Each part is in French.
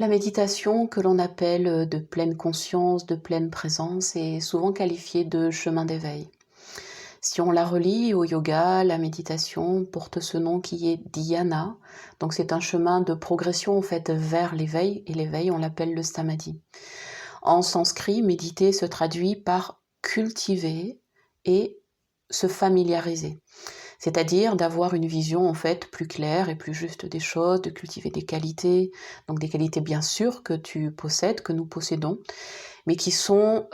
La méditation que l'on appelle de pleine conscience, de pleine présence, est souvent qualifiée de chemin d'éveil. Si on la relie au yoga, la méditation porte ce nom qui est dhyana, donc c'est un chemin de progression en fait vers l'éveil, et l'éveil on l'appelle le samadhi. En sanskrit, méditer se traduit par cultiver et se familiariser. C'est-à-dire d'avoir une vision en fait plus claire et plus juste des choses, de cultiver des qualités, donc des qualités bien sûr que tu possèdes, que nous possédons, mais qui sont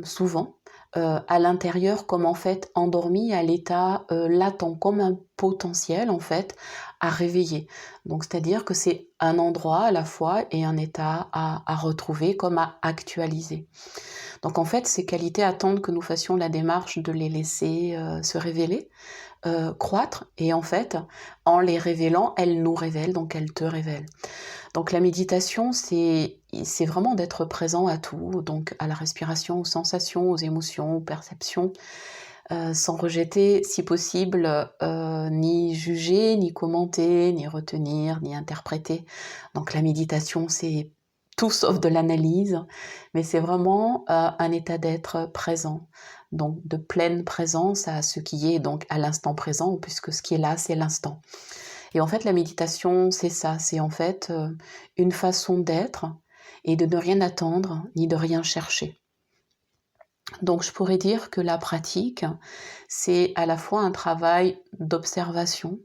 souvent à l'intérieur comme en fait endormis à l'état latent, comme un potentiel en fait à réveiller. Donc c'est-à-dire que c'est un endroit à la fois et un état à retrouver, comme à actualiser. Donc en fait, ces qualités attendent que nous fassions la démarche de les laisser se révéler, croître, et en fait, en les révélant, elles nous révèlent, donc elles te révèlent. Donc la méditation, c'est vraiment d'être présent à tout, donc à la respiration, aux sensations, aux émotions, aux perceptions, sans rejeter, si possible, ni juger, ni commenter, ni retenir, ni interpréter. Donc la méditation, c'est tout sauf de l'analyse, mais c'est vraiment un état d'être présent, donc de pleine présence à ce qui est, donc à l'instant présent, puisque ce qui est là, c'est l'instant. Et en fait, la méditation, c'est ça, c'est en fait une façon d'être et de ne rien attendre, ni de rien chercher. Donc je pourrais dire que la pratique, c'est à la fois un travail d'observation,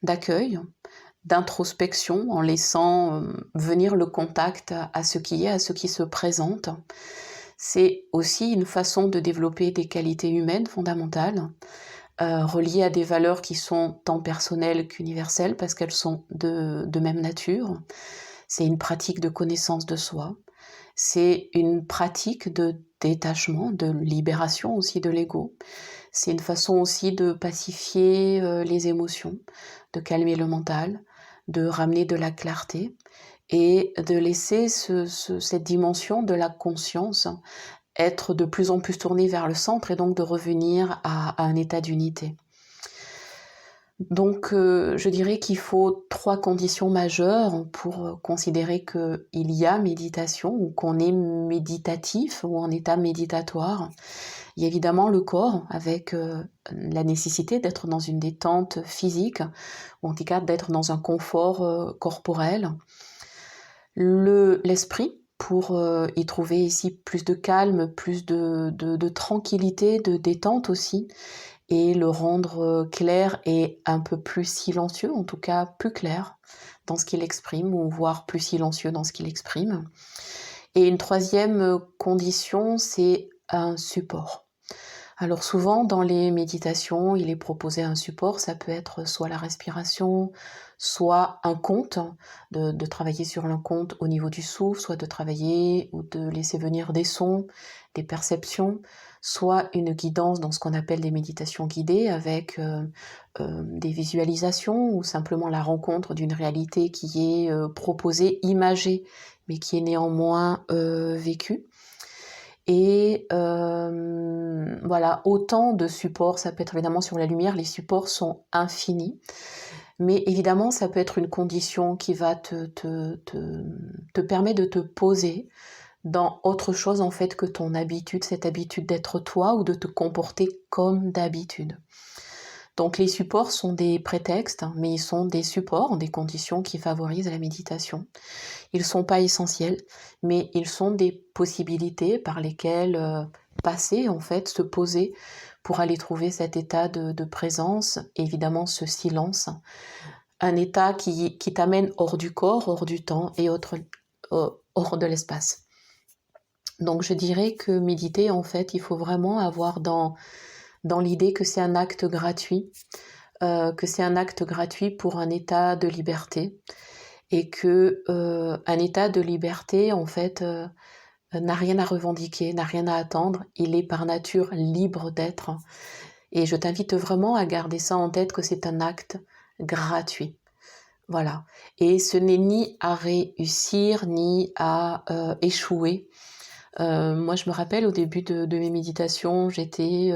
d'accueil, d'introspection, en laissant venir le contact à ce qui est, à ce qui se présente. C'est aussi une façon de développer des qualités humaines fondamentales, reliées à des valeurs qui sont tant personnelles qu'universelles, parce qu'elles sont de même nature. C'est une pratique de connaissance de soi. C'est une pratique de détachement, de libération aussi de l'ego. C'est une façon aussi de pacifier les émotions, de calmer le mental, de ramener de la clarté et de laisser cette dimension de la conscience être de plus en plus tournée vers le centre, et donc de revenir à un état d'unité. Donc je dirais qu'il faut 3 conditions majeures pour considérer qu'il y a méditation, ou qu'on est méditatif ou en état méditatoire. Il y a évidemment le corps, avec la nécessité d'être dans une détente physique, ou en tout cas d'être dans un confort corporel. L'esprit, pour y trouver ici plus de calme, plus de tranquillité, de détente aussi, et le rendre clair et un peu plus silencieux, en tout cas plus clair dans ce qu'il exprime, ou voire plus silencieux dans ce qu'il exprime. Et une troisième condition, c'est un support. Alors souvent dans les méditations, il est proposé un support, ça peut être soit la respiration, soit un compte, de travailler sur un compte au niveau du souffle, soit de travailler ou de laisser venir des sons, des perceptions, soit une guidance dans ce qu'on appelle des méditations guidées, avec des visualisations, ou simplement la rencontre d'une réalité qui est proposée, imagée, mais qui est néanmoins vécue. Et voilà, autant de supports, ça peut être évidemment sur la lumière, les supports sont infinis, mais évidemment ça peut être une condition qui va te permettre de te poser dans autre chose en fait que ton habitude, cette habitude d'être toi, ou de te comporter comme d'habitude. Donc les supports sont des prétextes, mais ils sont des supports, des conditions qui favorisent la méditation. Ils ne sont pas essentiels, mais ils sont des possibilités par lesquelles passer, en fait, se poser pour aller trouver cet état de présence, et évidemment ce silence, un état qui t'amène hors du corps, hors du temps et hors de l'espace. Donc je dirais que méditer, en fait, il faut vraiment avoir dans l'idée que c'est un acte gratuit, pour un état de liberté, et que un état de liberté, en fait, n'a rien à revendiquer, n'a rien à attendre, il est par nature libre d'être. Et je t'invite vraiment à garder ça en tête, que c'est un acte gratuit. Voilà. Et ce n'est ni à réussir, ni à échouer. Moi, je me rappelle au début de mes méditations, j'étais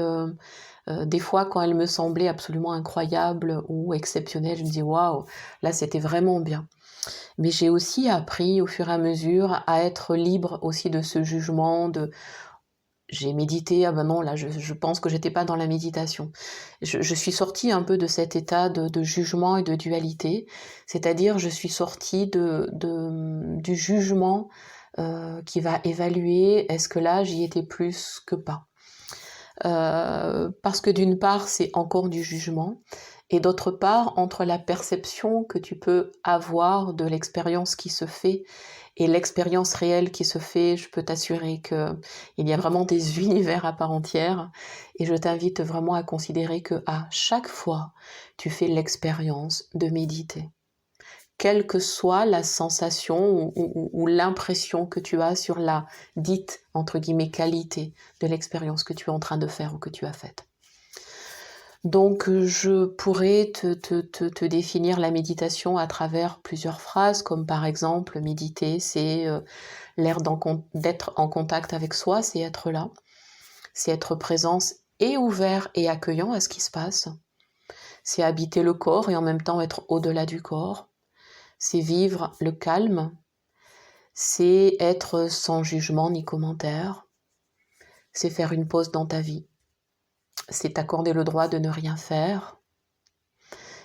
des fois, quand elles me semblaient absolument incroyables ou exceptionnelles, je me disais waouh, là c'était vraiment bien. Mais j'ai aussi appris au fur et à mesure à être libre aussi de ce jugement, de j'ai médité, ah ben non, là je pense que j'étais pas dans la méditation. Je suis sortie un peu de cet état de jugement et de dualité, c'est-à-dire je suis sortie du jugement qui va évaluer est-ce que là j'y étais plus que pas. Parce que d'une part c'est encore du jugement, et d'autre part entre la perception que tu peux avoir de l'expérience qui se fait et l'expérience réelle qui se fait, je peux t'assurer qu'il y a vraiment des univers à part entière, et je t'invite vraiment à considérer que à chaque fois, tu fais l'expérience de méditer. Quelle que soit la sensation ou l'impression que tu as sur la dite, entre guillemets, qualité de l'expérience que tu es en train de faire ou que tu as faite. Donc je pourrais te définir la méditation à travers plusieurs phrases, comme par exemple, méditer, c'est l'air d'être en contact avec soi, c'est être là, c'est être présent et ouvert et accueillant à ce qui se passe, c'est habiter le corps et en même temps être au-delà du corps, c'est vivre le calme, c'est être sans jugement ni commentaire, c'est faire une pause dans ta vie, c'est t'accorder le droit de ne rien faire,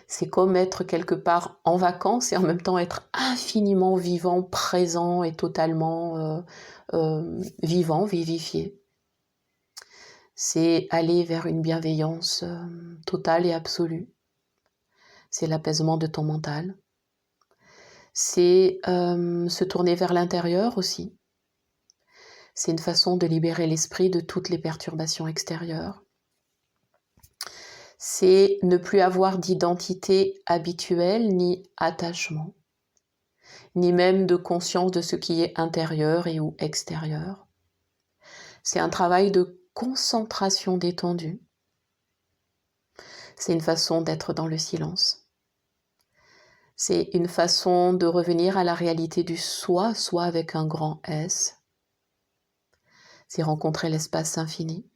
c'est comme être quelque part en vacances et en même temps être infiniment vivant, présent et totalement vivant, vivifié. C'est aller vers une bienveillance totale et absolue. C'est l'apaisement de ton mental. C'est se tourner vers l'intérieur aussi. C'est une façon de libérer l'esprit de toutes les perturbations extérieures. C'est ne plus avoir d'identité habituelle ni attachement, ni même de conscience de ce qui est intérieur et ou extérieur. C'est un travail de concentration détendue. C'est une façon d'être dans le silence. C'est une façon de revenir à la réalité du soi, soi avec un grand S. C'est rencontrer l'espace infini.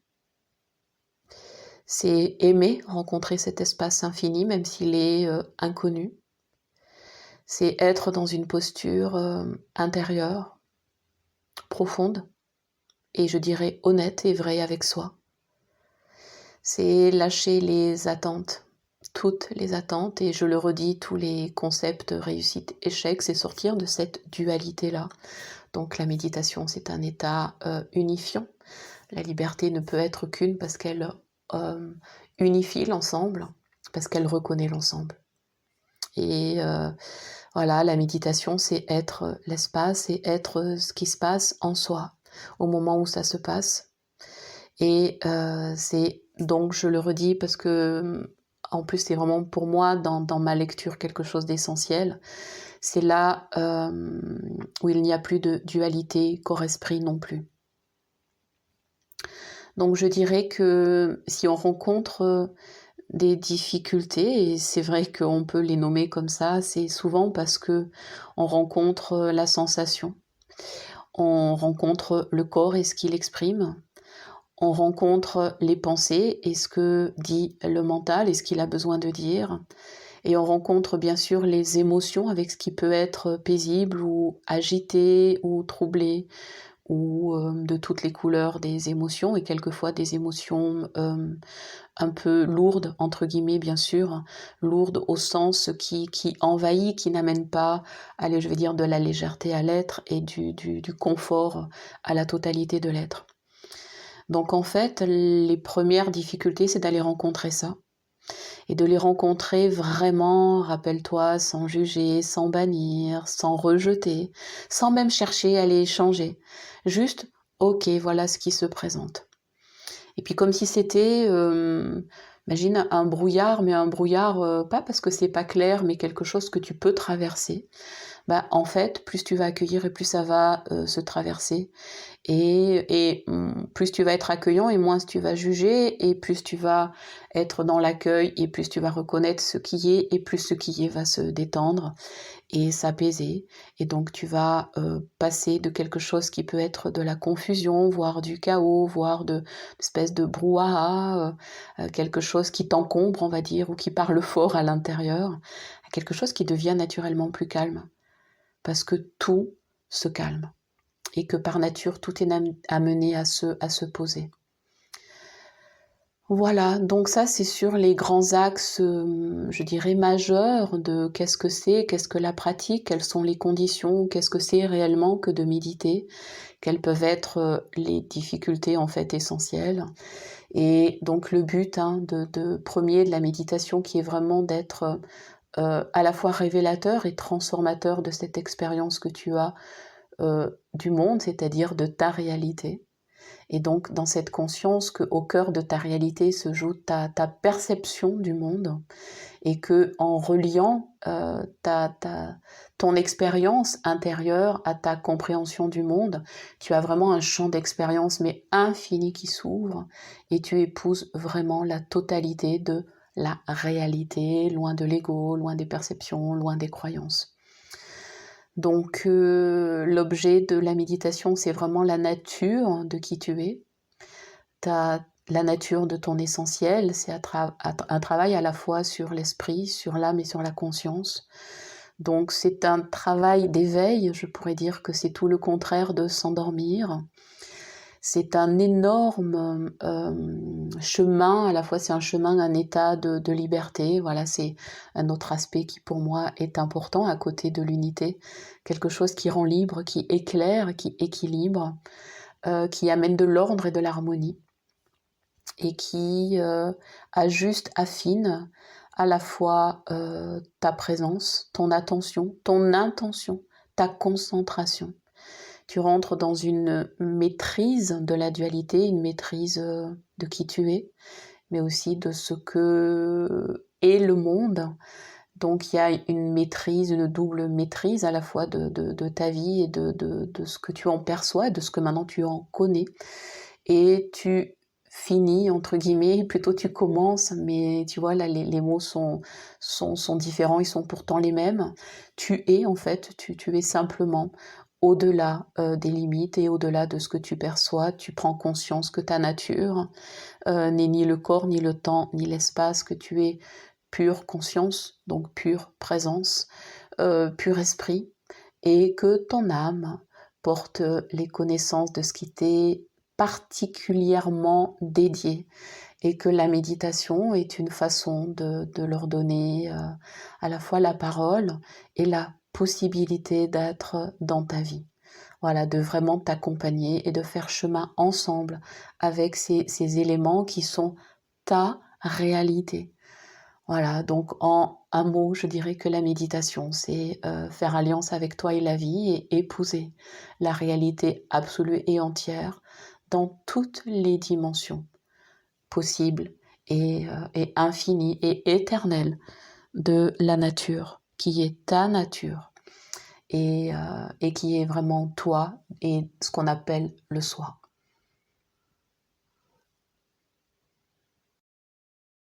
C'est aimer rencontrer cet espace infini, même s'il est inconnu. C'est être dans une posture intérieure, profonde, et je dirais honnête et vraie avec soi. C'est lâcher les attentes, toutes les attentes, et je le redis, tous les concepts réussite, échec, c'est sortir de cette dualité-là. Donc la méditation, c'est un état unifiant. La liberté ne peut être qu'une parce qu'elle unifie l'ensemble, parce qu'elle reconnaît l'ensemble. Et voilà, la méditation, c'est être l'espace et être ce qui se passe en soi, au moment où ça se passe. Et c'est donc, je le redis parce que, en plus, c'est vraiment pour moi, dans ma lecture, quelque chose d'essentiel. C'est là où il n'y a plus de dualité, corps-esprit non plus. Donc je dirais que si on rencontre des difficultés, et c'est vrai qu'on peut les nommer comme ça, c'est souvent parce que on rencontre la sensation, on rencontre le corps et ce qu'il exprime, on rencontre les pensées et ce que dit le mental et ce qu'il a besoin de dire, et on rencontre bien sûr les émotions avec ce qui peut être paisible ou agité ou troublé, ou de toutes les couleurs des émotions, et quelquefois des émotions un peu lourdes, entre guillemets bien sûr, lourdes au sens qui envahit, qui n'amène pas, allez, je vais dire, de la légèreté à l'être et du confort à la totalité de l'être. Donc en fait, les premières difficultés, c'est d'aller rencontrer ça, et de les rencontrer vraiment, rappelle-toi, sans juger, sans bannir, sans rejeter, sans même chercher à les échanger. Juste, ok, voilà ce qui se présente. Et puis comme si c'était, imagine un brouillard, mais un brouillard, pas parce que c'est pas clair, mais quelque chose que tu peux traverser. Bah, en fait, plus tu vas accueillir et plus ça va se traverser. Et plus tu vas être accueillant et moins tu vas juger, et plus tu vas être dans l'accueil et plus tu vas reconnaître ce qui est, et plus ce qui est va se détendre et s'apaiser. Et donc tu vas passer de quelque chose qui peut être de la confusion, voire du chaos, voire de espèce de brouhaha, quelque chose qui t'encombre, on va dire, ou qui parle fort à l'intérieur, à quelque chose qui devient naturellement plus calme. parce que tout se calme et que par nature, tout est amené à se poser. Voilà, donc ça c'est sur les grands axes, je dirais majeurs de qu'est-ce que la pratique, quelles sont les conditions, qu'est-ce que c'est réellement que de méditer, quelles peuvent être les difficultés en fait essentielles. Et donc le but premier de la méditation qui est vraiment d'être à la fois révélateur et transformateur de cette expérience que tu as du monde, c'est-à-dire de ta réalité. Et donc, dans cette conscience qu'au cœur de ta réalité se joue ta perception du monde, et que en reliant ton expérience intérieure à ta compréhension du monde, tu as vraiment un champ d'expérience mais infini qui s'ouvre, et tu épouses vraiment la totalité de la réalité, loin de l'ego, loin des perceptions, loin des croyances. Donc l'objet de la méditation, c'est vraiment la nature de qui tu es, la nature de ton essentiel, c'est un travail à la fois sur l'esprit, sur l'âme et sur la conscience. Donc c'est un travail d'éveil, je pourrais dire que c'est tout le contraire de s'endormir. C'est un énorme chemin, à la fois c'est un chemin, un état de liberté. Voilà, c'est un autre aspect qui pour moi est important à côté de l'unité. Quelque chose qui rend libre, qui éclaire, qui équilibre, qui amène de l'ordre et de l'harmonie, et qui ajuste, affine à la fois ta présence, ton attention, ton intention, ta concentration. Tu rentres dans une maîtrise de la dualité, une maîtrise de qui tu es, mais aussi de ce que est le monde. Donc il y a une maîtrise, une double maîtrise à la fois de ta vie et de ce que tu en perçois, de ce que maintenant tu en connais. Et tu finis, entre guillemets, plutôt tu commences, mais tu vois là les mots sont différents, ils sont pourtant les mêmes. Tu es en fait, tu es simplement au-delà des limites et au-delà de ce que tu perçois. Tu prends conscience que ta nature n'est ni le corps, ni le temps, ni l'espace, que tu es pure conscience, donc pure présence, pur esprit, et que ton âme porte les connaissances de ce qui t'est particulièrement dédié, et que la méditation est une façon de leur donner à la fois la parole et la possibilité d'être dans ta vie. Voilà, de vraiment t'accompagner et de faire chemin ensemble avec ces éléments qui sont ta réalité. Voilà, donc en un mot, je dirais que la méditation, c'est faire alliance avec toi et la vie et épouser la réalité absolue et entière dans toutes les dimensions possibles et infinies et éternelles de la nature, qui est ta nature et qui est vraiment toi et ce qu'on appelle le soi.